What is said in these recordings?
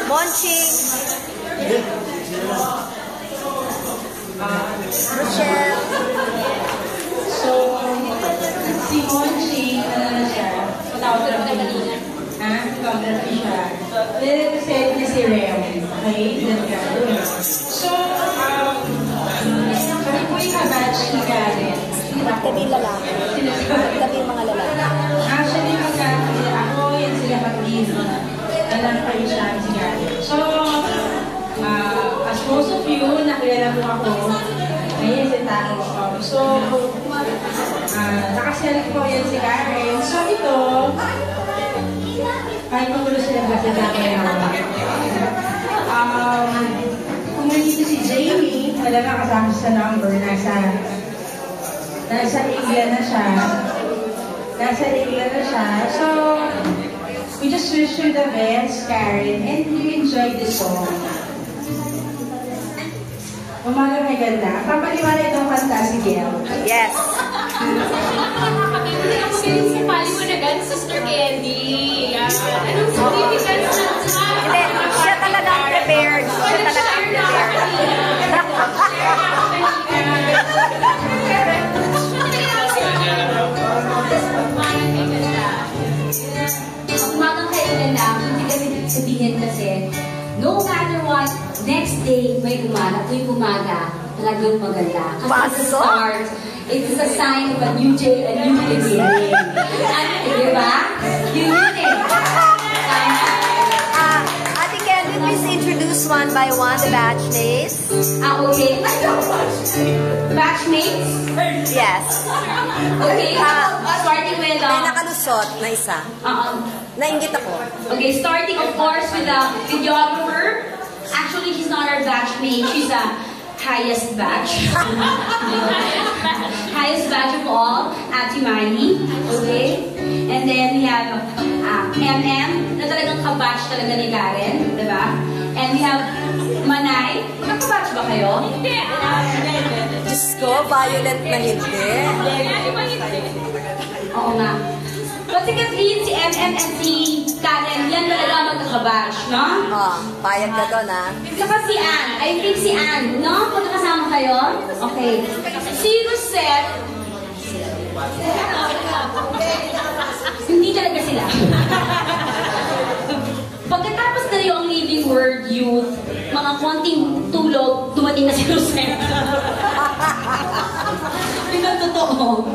Monching. Rochelle. So, si Monching, ano na siya? Patawag ko naman kanina. Ha? Counterfeit siya. Kasi niya si Rem. Okay? So, kami po yung kabatch ni Karen. Kami lalaki. Kami mga lalaki. Actually, ako yan sila pag-ibig. Alam pa rin siya si Karen. So, as most of you, nakilala mo ako. Ngayon si Tano. So, nakaselect ko yan si Karen. So, ito, kahit magulo sila ba si Karen. Kung nandito si Jamie, talaga kasama sa number, nasa England na siya. So, we just wish you the best, Karen, and you enjoy the song. Umaga may ganda. Papaliwala itong kanta si Gail. Yes. Si Pali mo na gan, Sister Candy. Anong significance na? Hindi, siya talaga ang prepared. Siya talaga ang Umagang kayo ganda, hindi kasi sabihin kasi, no matter what, next day, may umaga, talagang maganda. Kasi the start, it's a sign of a new day, a new beginning. Diba? Yun eh. Ate Candy, please introduce one by one the batchmates. Okay. Batchmates? Yes. Okay. Starting with... May nakalusot na isa. Nainggit ako. Okay, starting of course with the videographer. Actually, she's not our batchmate. She's a highest batch. Highest batch of all, Ate Miley. Okay? And then we have MM, na talagang kabatch talaga ni Karen. Diba? And we have Manay. Nakabatch ba kayo? Hindi. Diyos ko, violent na hindi. Oo nga. Kasi si MM and si Karen, yan talaga magkakabatch, no? Payag ka doon, ha? Saka si Ann. I think si Ann, no? Pagkakasama kayo? Okay. Si Rosette, hindi talaga sila. Pagkatapos na yung Living Word Youth, mga konting tulog, dumating na si Rosette. Yun ang totoo.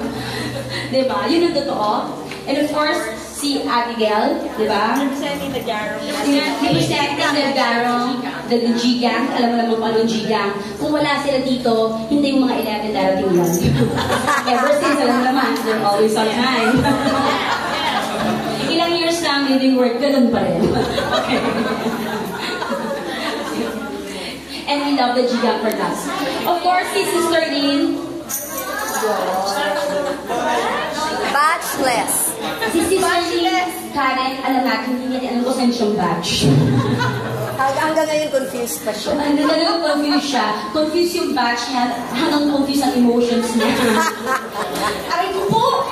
Diba? Yun ang totoo. And of course, si Abigail, di ba? Representing the Garong. Representing the Garong, the G-Gang. Alam mo naman paano G-Gang. Kung wala sila dito, hindi yung mga 11 darating lang. Ever since, alam naman, they're always on time. Ilang years lang, Living Word, ganun pa rin. Okay. And we love the G-Gang for that. Of course, si Sister Lynn. Batchless. Si Sister Lynn, Karen, alam natin, hindi niya alam kung saan siyang batch. Hanggang ngayon, confused pa siya. Hanggang ngayon, confused siya. Confused yung batch niya, hanggang confused ang emotions niya. Aray ko po!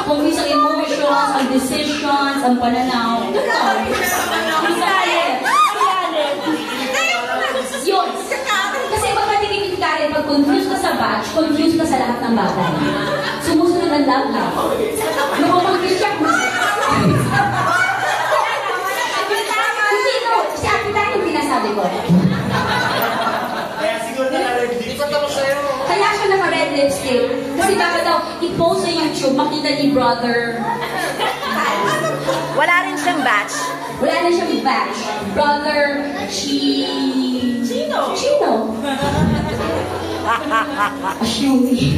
Confused ang emotions, ang decisions, ang pananaw. Ang silent. Yun. Kasi magpatingin yung Karen, pag confused ka sa batch, confused ka sa lahat ng bagay. Sumusunod ang love life. Nakapag-confused siya. Hindi, no. Si Ate Tani yung pinasabi ko. Kaya siguro naka-red lipstick. Kaya siya naka-red lipstick. Kasi baka daw, i-post sa YouTube, makita ni brother. Wala rin siyang batch. Wala na siyang batch. Brother, Chino. Ashumi.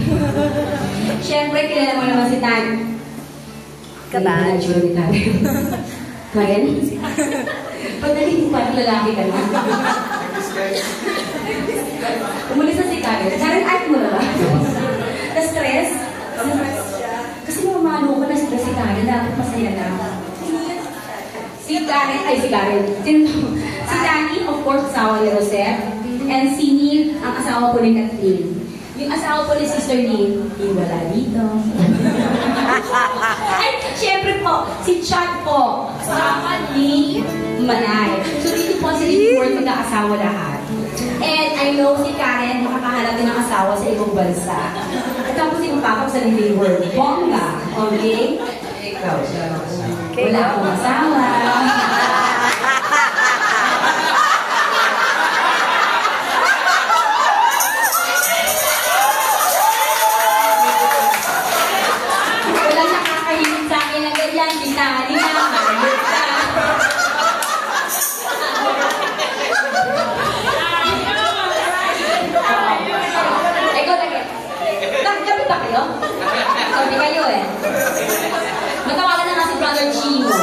Siyempre, kilala mo naman si Tan. Kaban. Karen? Pag naging parang lalaki ka na. Umulis na si Karen. Karen, art mo na ba? Na-stress? Kasi mamalo ko na-stress si Karen. Dapat masaya na. Si Karen. Si Danny, of course, asawa ni Rosette. And si Neil, ang asawa po ni Kathleen. Yung asawa po ni Sister Neil, wala dito. Ay, syempre po, si Chad po. Asawa ni Manay. So, living world magkakasawa lahat. And I know si Karen makakahanap din ng asawa sa ibang bansa. At tapos yung papa sa living world. Bongga. Okay? Ikaw. Wala akong asawa. Walang nakakahilig sa akin na ganyan. Sinali na. Malit ka. Gabi ba kayo? Gabi kayo eh. Matawagan na nga si Brother Chino.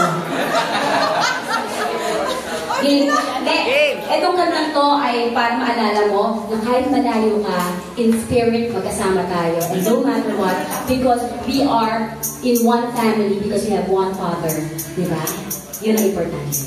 Game. Etong kantang to ay para maalala mo na kahit malayo ka, in spirit magkasama tayo. And no matter what, because we are in one family, because we have one Father. Diba? Yun ang importante.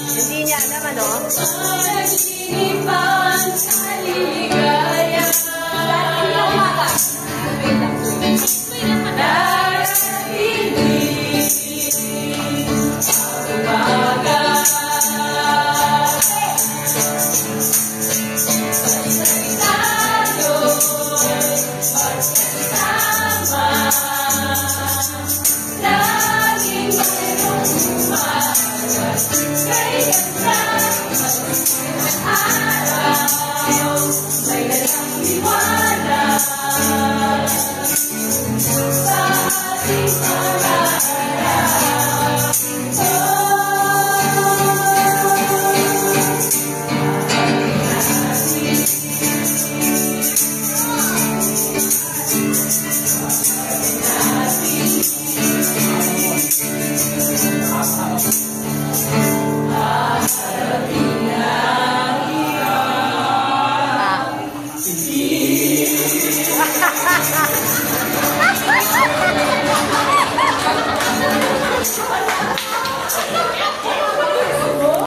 Hindi niya alam, ano? Pag-inipan sa liga.